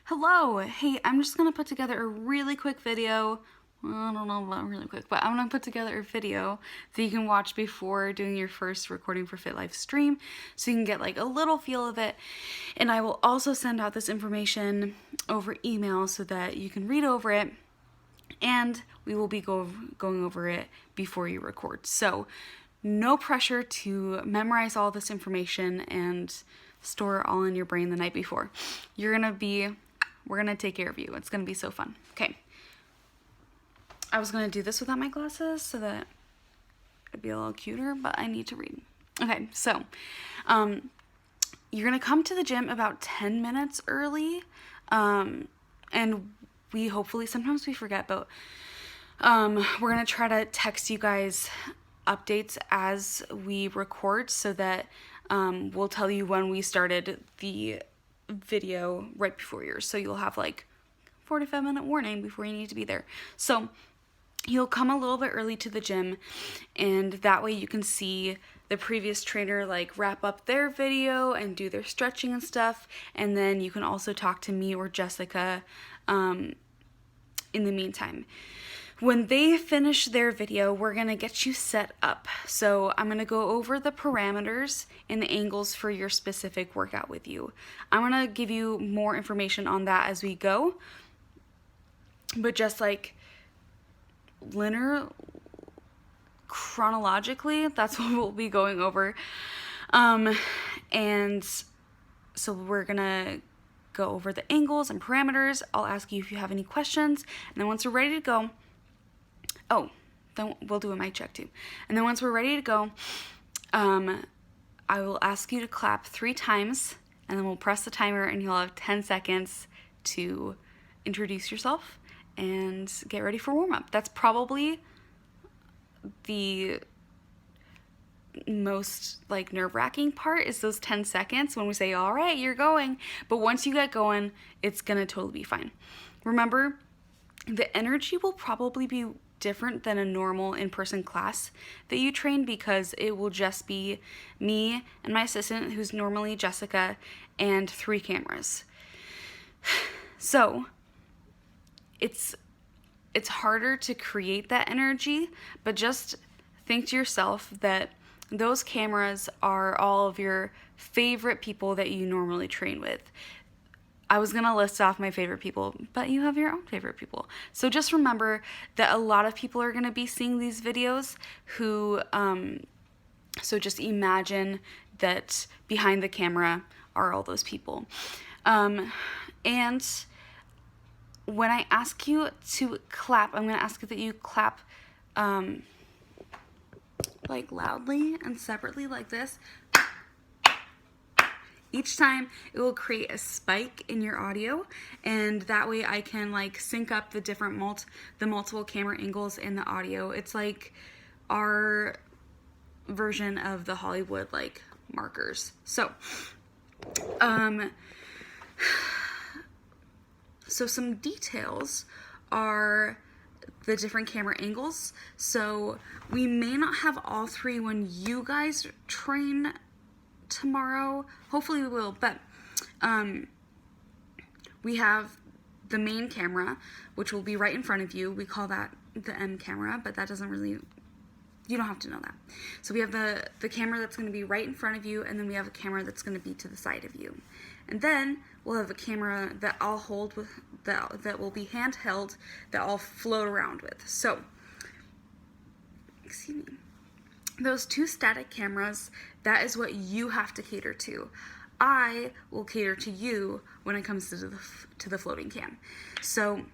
Hello! Hey, I'm just gonna put together a really quick video. Well, I don't know about really quick, but I'm gonna put together a video that you can watch before doing your first recording for FitLifeStream so you can get like a little feel of it. And I will also send out this information over email so that you can read over it, and we will be going over it before you record. So no pressure to memorize all this information and store it all in your brain the night before. We're gonna take care of you. It's gonna be so fun. Okay. I was gonna do this without my glasses so that it'd be a little cuter, but I need to read. Okay, so you're gonna come to the gym about 10 minutes early, and we hopefully, sometimes we forget, but we're gonna try to text you guys updates as we record so that we'll tell you when we started the video right before yours, so you'll have like 45-minute warning before you need to be there. So you'll come a little bit early to the gym, and that way you can see the previous trainer like wrap up their video and do their stretching and stuff, and then you can also talk to me or Jessica in the meantime. When they finish their video, we're gonna get you set up. So I'm gonna go over the parameters and the angles for your specific workout with you. I'm gonna give you more information on that as we go, but just like linear, chronologically, that's what we'll be going over. And so we're gonna go over the angles and parameters. I'll ask you if you have any questions, and then once we're ready to go, then we'll do a mic check too. And then once we're ready to go, I will ask you to clap 3 times, and then we'll press the timer, and you'll have 10 seconds to introduce yourself and get ready for warm-up. That's probably the most like nerve-wracking part, is those 10 seconds when we say, all right, you're going. But once you get going, it's gonna totally be fine. Remember, the energy will probably be different than a normal in-person class that you train, because it will just be me and my assistant, who's normally Jessica, and 3 cameras. So it's harder to create that energy, but just think to yourself that those cameras are all of your favorite people that you normally train with. I was gonna list off my favorite people, but you have your own favorite people. So just remember that a lot of people are gonna be seeing these videos who, so just imagine that behind the camera are all those people. And when I ask you to clap, I'm gonna ask that you clap like loudly and separately like this. Each time it will create a spike in your audio, and that way I can like sync up the different multiple camera angles in the audio. It's like our version of the Hollywood like markers. So so some details are the different camera angles. So we may not have all 3 when you guys train tomorrow. Hopefully we will, but we have the main camera, which will be right in front of you. We call that the M camera, but that doesn't really, you don't have to know that. So we have the camera that's going to be right in front of you, and then we have a camera that's going to be to the side of you. And then we'll have a camera that I'll hold with, that will be handheld, that I'll float around with. So, excuse me. Those 2 static cameras, that is what you have to cater to. I will cater to you when it comes to the floating cam. So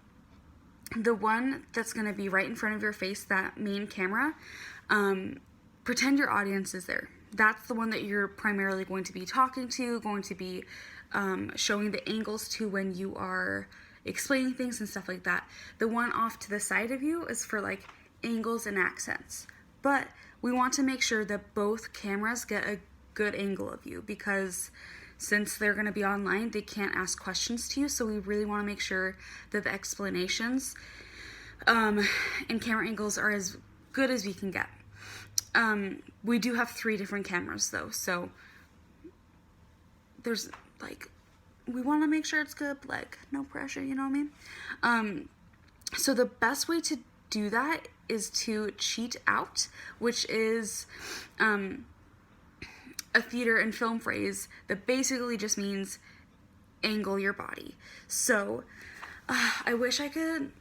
the one that's going to be right in front of your face, that main camera, pretend your audience is there. That's the one that you're primarily going to be talking to, going to be showing the angles to when you are explaining things and stuff like that. The one off to the side of you is for like angles and accents. But we want to make sure that both cameras get a good angle of you, because since they're going to be online, they can't ask questions to you. So we really want to make sure that the explanations and camera angles are as good as we can get. We do have 3 different cameras though, so there's like we want to make sure it's good, but like no pressure, you know what I mean? So the best way to do that is to cheat out, which is a theater and film phrase that basically just means angle your body. So I wish I could,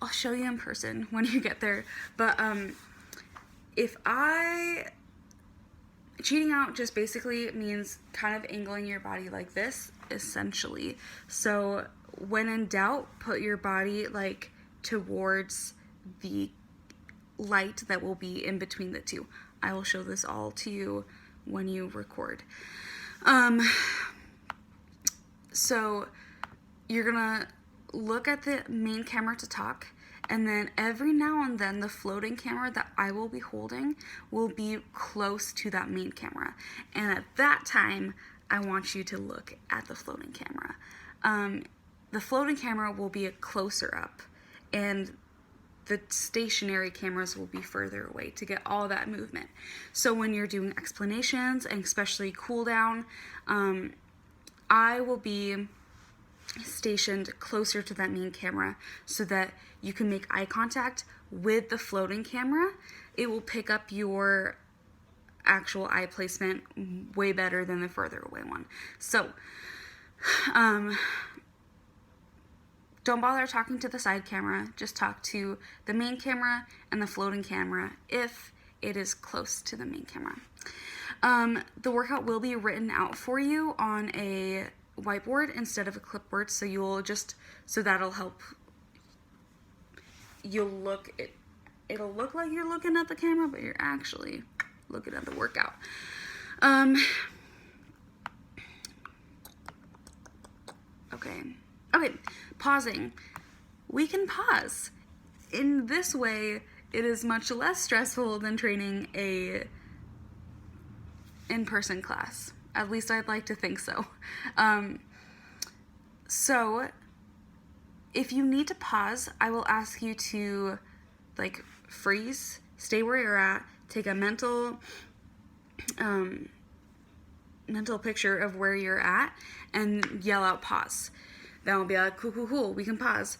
I'll show you in person when you get there, but cheating out just basically means kind of angling your body like this, essentially. So when in doubt, put your body like towards the light that will be in between the two. I will show this all to you when you record. So you're gonna look at the main camera to talk, and then every now and then the floating camera that I will be holding will be close to that main camera. And at that time, I want you to look at the floating camera. The floating camera will be closer up, and the stationary cameras will be further away to get all that movement. So when you're doing explanations, and especially cool down, I will be stationed closer to that main camera so that you can make eye contact with the floating camera. It will pick up your actual eye placement way better than the further away one. So, don't bother talking to the side camera, just talk to the main camera and the floating camera if it is close to the main camera. The workout will be written out for you on a whiteboard instead of a clipboard, so that'll help. It'll look like you're looking at the camera, but you're actually looking at the workout. Okay, pausing. We can pause. In this way, it is much less stressful than training a in-person class. At least I'd like to think so. So if you need to pause, I will ask you to like freeze, stay where you're at, take a mental picture of where you're at, and yell out pause. Then I'll be like, cool, we can pause.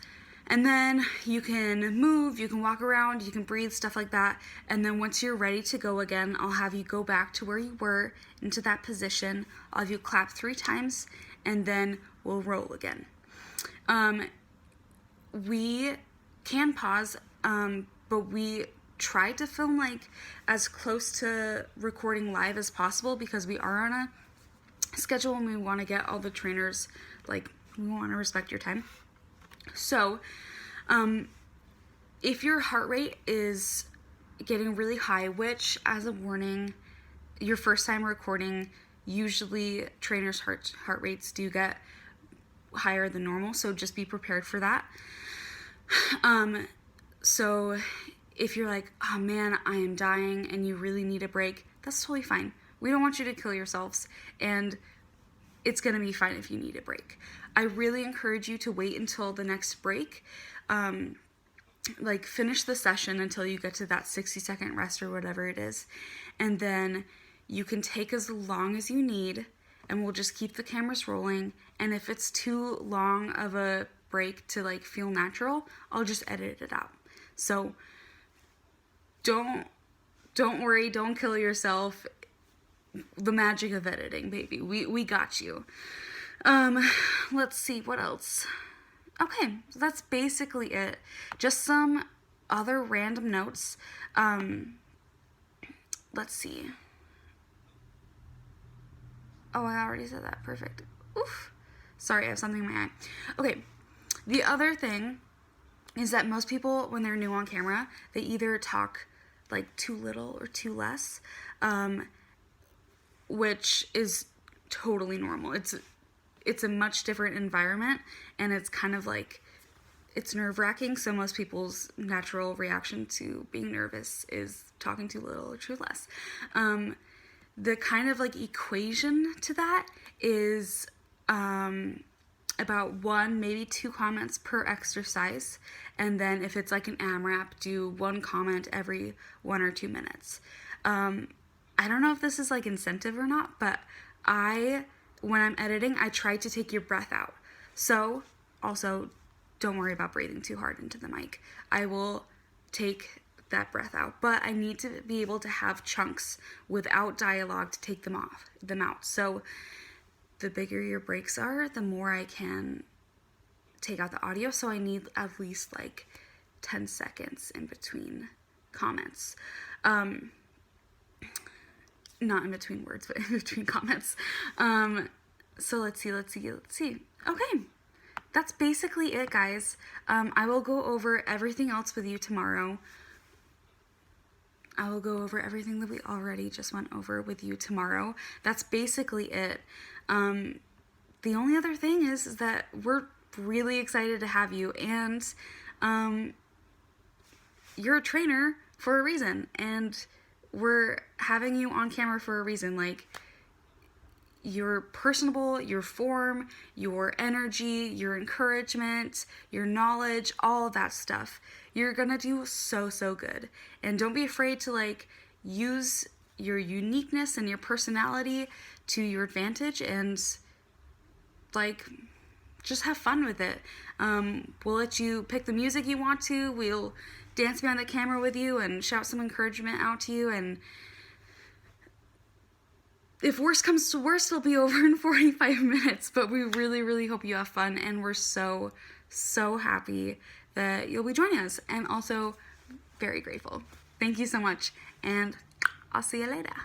And then you can move, you can walk around, you can breathe, stuff like that. And then once you're ready to go again, I'll have you go back to where you were, into that position. I'll have you clap 3 times, and then we'll roll again. We can pause, but we try to film like as close to recording live as possible because we are on a schedule and we want to get all the trainers, like, we want to respect your time. So, if your heart rate is getting really high, which, as a warning, your first time recording, usually trainers' heart rates do get higher than normal, so just be prepared for that. So if you're like, oh man, I am dying and you really need a break, that's totally fine. We don't want you to kill yourselves, and it's gonna be fine if you need a break. I really encourage you to wait until the next break. Like finish the session until you get to that 60-second rest or whatever it is. And then you can take as long as you need, and we'll just keep the cameras rolling. And if it's too long of a break to like feel natural, I'll just edit it out. So don't worry, don't kill yourself. The magic of editing, baby. We got you. Let's see, what else? Okay, so that's basically it. Just some other random notes. Let's see. Oh, I already said that. Perfect. Oof. Sorry, I have something in my eye. Okay, the other thing is that most people, when they're new on camera, they either talk like too little or too less, which is totally normal. It's a much different environment, and it's kind of like, it's nerve-wracking, so most people's natural reaction to being nervous is talking too little or too less. The kind of like equation to that is about 1, maybe 2 comments per exercise, and then if it's like an AMRAP, do 1 comment every 1 or 2 minutes. I don't know if this is like incentive or not, but I when I'm editing, I try to take your breath out. So also, don't worry about breathing too hard into the mic. I will take that breath out, but I need to be able to have chunks without dialogue to take them out. So the bigger your breaks are, the more I can take out the audio. So I need at least like 10 seconds in between comments. Not in between words, but in between comments. So let's see. Okay, that's basically it, guys. I will go over everything else with you tomorrow. I will go over everything that we already just went over with you tomorrow. That's basically it. The only other thing is that we're really excited to have you, and you're a trainer for a reason, and we're having you on camera for a reason. Like, you're personable, your form, your energy, your encouragement, your knowledge, all of that stuff. You're gonna do so good. And don't be afraid to like use your uniqueness and your personality to your advantage, and like just have fun with it. We'll let you pick the music you want to. We'll dance behind the camera with you and shout some encouragement out to you. And if worst comes to worst, it'll be over in 45 minutes. But we really hope you have fun. And we're so happy that you'll be joining us. And also very grateful. Thank you so much. And I'll see you later.